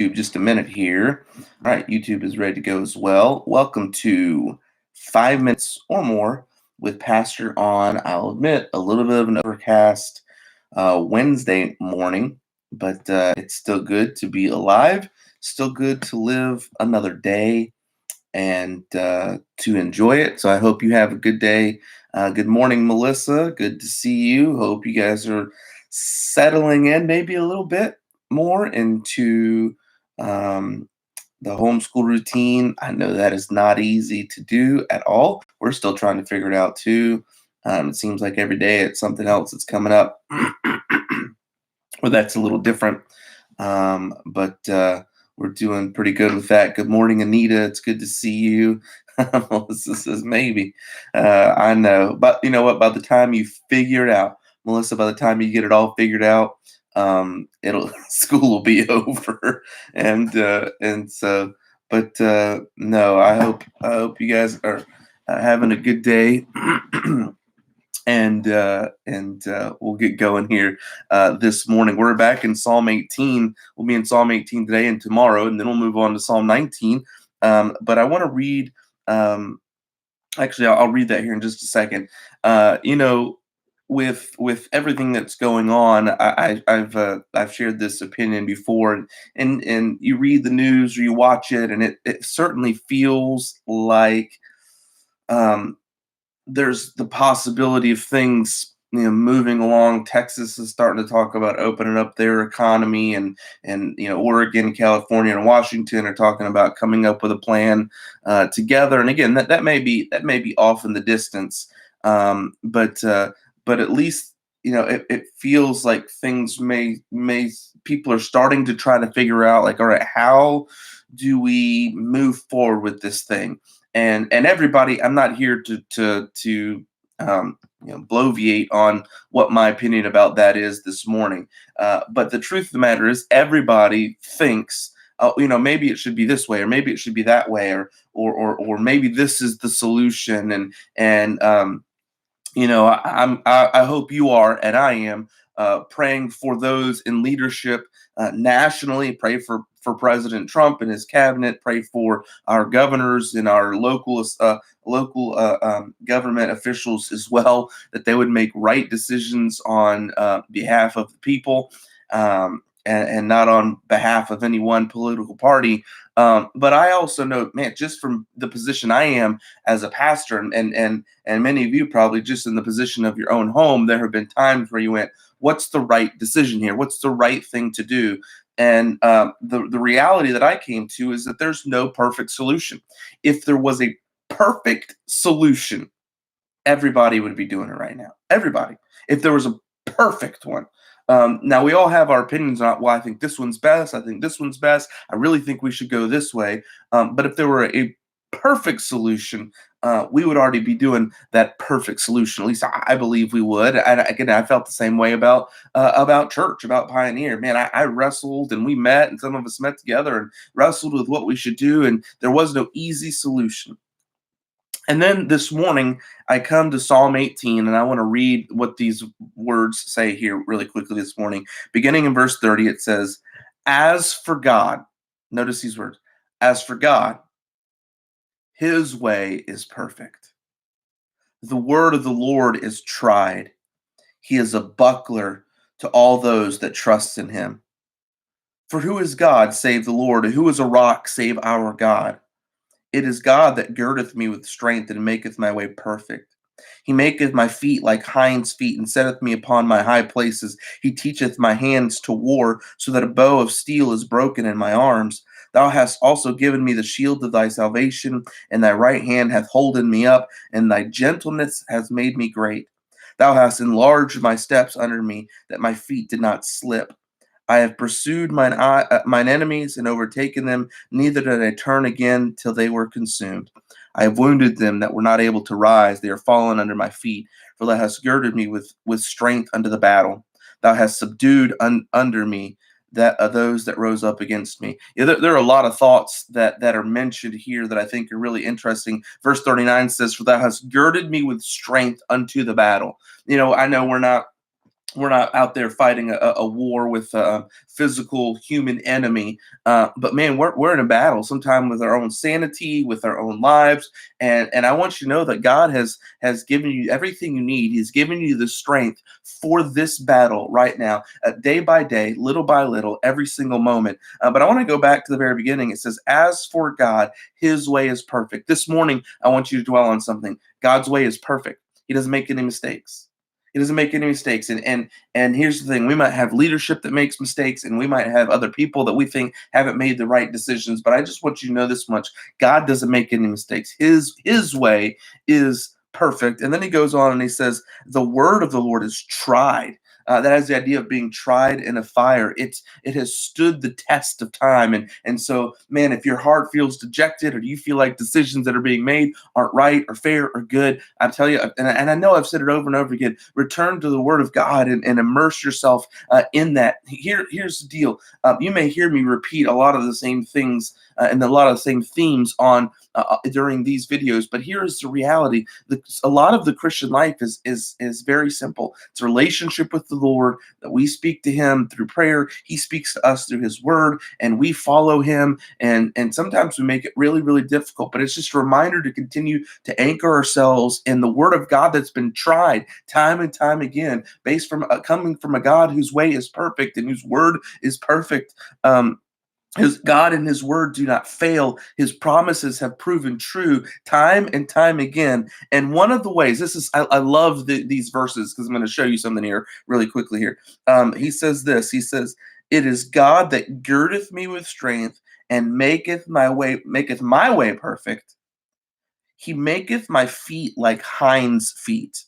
YouTube just a minute here. All right, YouTube is ready to go as well. Welcome to 5 minutes or more with Pastor on, I'll admit, a little bit of an overcast Wednesday morning, but it's still good to be alive, still good to live another day and to enjoy it. So I hope you have a good day. Good morning, Melissa. Good to see you. Hope you guys are settling in maybe a little bit more into um, the homeschool routine. I know that is not easy to do at all. We're still trying to figure it out too. It seems like every day it's something else that's coming up, or that's a little different. But we're doing pretty good with that. Good morning, Anita. It's good to see you. Melissa says maybe. I know, but you know what? By the time you figure it out, Melissa, by the time you get it all figured out, it'll school will be over, and so. But no, I hope you guys are having a good day. And we'll get going here this morning. We're back in Psalm 18. We'll be in Psalm 18 today and tomorrow, and then we'll move on to Psalm 19. But I want to read. Actually, I'll read that here in just a second. With everything that's going on, I've shared this opinion before, and you read the news or you watch it, and it certainly feels like. There's the possibility of things moving along. Texas is starting to talk about opening up their economy, and Oregon, California, and Washington are talking about coming up with a plan together. And again, that may be off in the distance, but at least it feels like things may people are starting to try to figure out, like, all right, how do we move forward with this thing? And everybody, I'm not here to bloviate on what my opinion about that is this morning. But the truth of the matter is, everybody thinks, maybe it should be this way, or maybe it should be that way, or maybe this is the solution. I hope you are, and I am, praying for those in leadership nationally. Pray for President Trump and his cabinet. Pray for our governors and our local government officials as well, that they would make right decisions on behalf of the people, and not on behalf of any one political party. But I also know, man, just from the position I am as a pastor, and many of you probably just in the position of your own home, there have been times where you went, "What's the right decision here? What's the right thing to do?" And the reality that I came to is that there's no perfect solution. If there was a perfect solution, everybody would be doing it right now. Everybody. If there was a perfect one. Now, we all have our opinions on, well, I think this one's best. I think this one's best. I really think we should go this way. But if there were a perfect solution, we would already be doing that perfect solution. At least I believe we would. And again, I felt the same way about church, about Pioneer. Man, I wrestled, and we met, and some of us met together and wrestled with what we should do. And there was no easy solution. And then this morning, I come to Psalm 18, and I want to read what these words say here really quickly this morning. Beginning in verse 30, it says, "As for God," notice these words, "as for God, his way is perfect. The word of the Lord is tried. He is a buckler to all those that trust in him. For who is God save the Lord? Who is a rock save our God? It is God that girdeth me with strength, and maketh my way perfect. He maketh my feet like hinds' feet, and setteth me upon my high places. He teacheth my hands to war, so that a bow of steel is broken in my arms. Thou hast also given me the shield of thy salvation, and thy right hand hath holden me up, and thy gentleness has made me great. Thou hast enlarged my steps under me, that my feet did not slip. I have pursued mine enemies and overtaken them, neither did I turn again till they were consumed. I have wounded them that were not able to rise. They are fallen under my feet. For thou hast girded me with strength unto the battle. Thou hast subdued under me those that rose up against me. Yeah, there are a lot of thoughts that are mentioned here that I think are really interesting. Verse 39 says, "For thou hast girded me with strength unto the battle." I know we're not We're not out there fighting a war with a physical human enemy. But man, we're in a battle sometime with our own sanity, with our own lives. And I want you to know that God has given you everything you need. He's given you the strength for this battle right now, day by day, little by little, every single moment. But I want to go back to the very beginning. It says, as for God, his way is perfect. This morning, I want you to dwell on something. God's way is perfect. He doesn't make any mistakes. He doesn't make any mistakes. And here's the thing: we might have leadership that makes mistakes, and we might have other people that we think haven't made the right decisions. But I just want you to know this much: God doesn't make any mistakes. His way is perfect. And then he goes on and he says, "The word of the Lord is tried." That has the idea of being tried in a fire. It has stood the test of time. And so, man, if your heart feels dejected, or you feel like decisions that are being made aren't right or fair or good, I tell you, and I know I've said it over and over again, return to the Word of God and immerse yourself in that. Here's the deal. You may hear me repeat a lot of the same things and a lot of the same themes on during these videos, but here's the reality: a lot of the Christian life is very simple. It's a relationship with the Lord, that we speak to Him through prayer. He speaks to us through His Word, and we follow Him. And sometimes we make it really, really difficult, but it's just a reminder to continue to anchor ourselves in the Word of God that's been tried time and time again, based from coming from a God whose way is perfect and whose Word is perfect. His God and his word do not fail. His promises have proven true time and time again. And one of the ways, I love these verses, because I'm going to show you something here really quickly here. He says this, he says, "It is God that girdeth me with strength and maketh my way perfect. He maketh my feet like hinds feet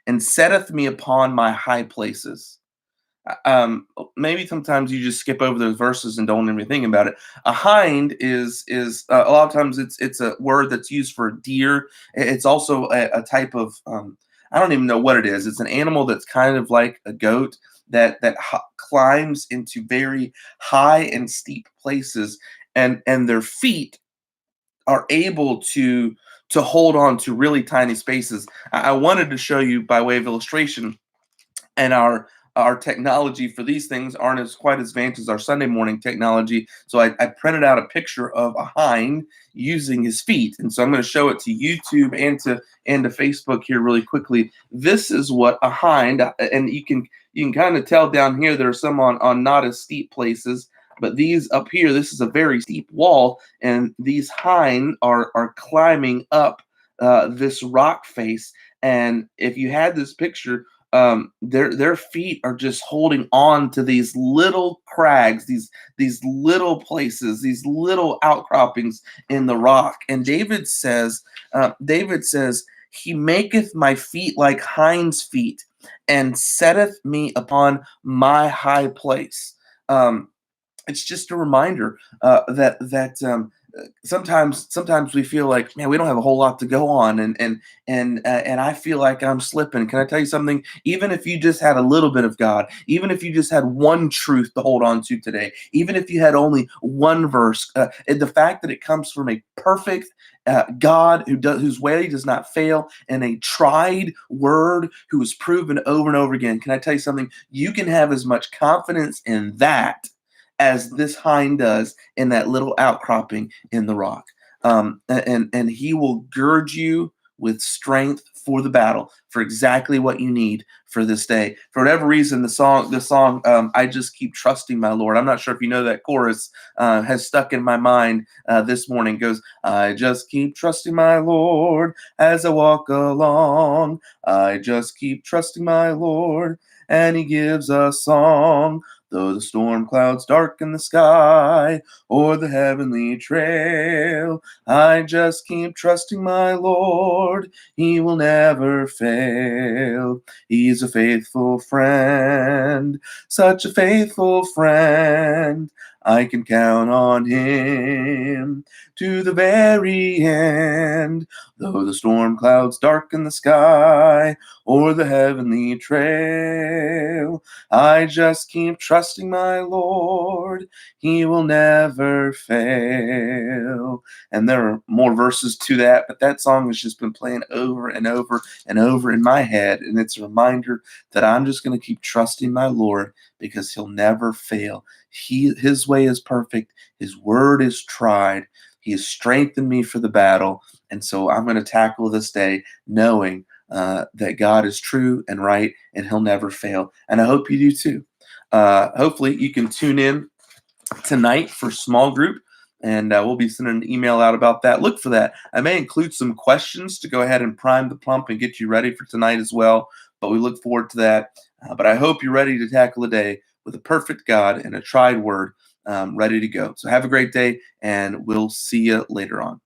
and setteth me upon my high places." Maybe sometimes you just skip over those verses and don't even think about it. A hind is a lot of times it's a word that's used for deer. It's also a type of I don't even know what it is. It's an animal that's kind of like a goat that climbs into very high and steep places, and their feet are able to hold on to really tiny spaces. I wanted to show you by way of illustration, and our technology for these things aren't as quite as advanced as our Sunday morning technology. So I printed out a picture of a hind using his feet, and so I'm going to show it to YouTube and to Facebook here really quickly. This is what a hind, and you can kind of tell down here there are some on not as steep places. But these up here, this is a very steep wall, and these hind are climbing up this rock face. And if you had this picture, their feet are just holding on to these little crags, these little places, these little outcroppings in the rock. And David says, "He maketh my feet like hinds feet, and setteth me upon my high place." It's just a reminder sometimes we feel like, man, we don't have a whole lot to go on, and I feel like I'm slipping. Can I tell you something? Even if you just had a little bit of God, even if you just had one truth to hold on to today, even if you had only one verse, and the fact that it comes from a perfect God whose way does not fail, and a tried word who is proven over and over again. Can I tell you something? You can have as much confidence in that as this hind does in that little outcropping in the rock. And he will gird you with strength for the battle, for exactly what you need for this day. For whatever reason, the song, "I Just Keep Trusting My Lord." I'm not sure if you know that chorus, has stuck in my mind this morning. It goes, "I just keep trusting my Lord as I walk along. I just keep trusting my Lord, and He gives a song. Though the storm clouds darken the sky or the heavenly trail, I just keep trusting my Lord. He will never fail. He's a faithful friend, such a faithful friend. I can count on him to the very end. Though the storm clouds darken the sky or the heavenly trail, I just keep trusting my Lord. He will never fail. And there are more verses to that, but that song has just been playing over and over and over in my head. And it's a reminder that I'm just going to keep trusting my Lord because he'll never fail. His way is perfect. His word is tried. He has strengthened me for the battle. And so I'm going to tackle this day knowing that God is true and right and he'll never fail. And I hope you do too. Hopefully you can tune in tonight for small group, and we'll be sending an email out about that. Look for that. I may include some questions to go ahead and prime the pump and get you ready for tonight as well, but we look forward to that. But I hope you're ready to tackle a day with a perfect God and a tried word ready to go. So have a great day, and we'll see you later on.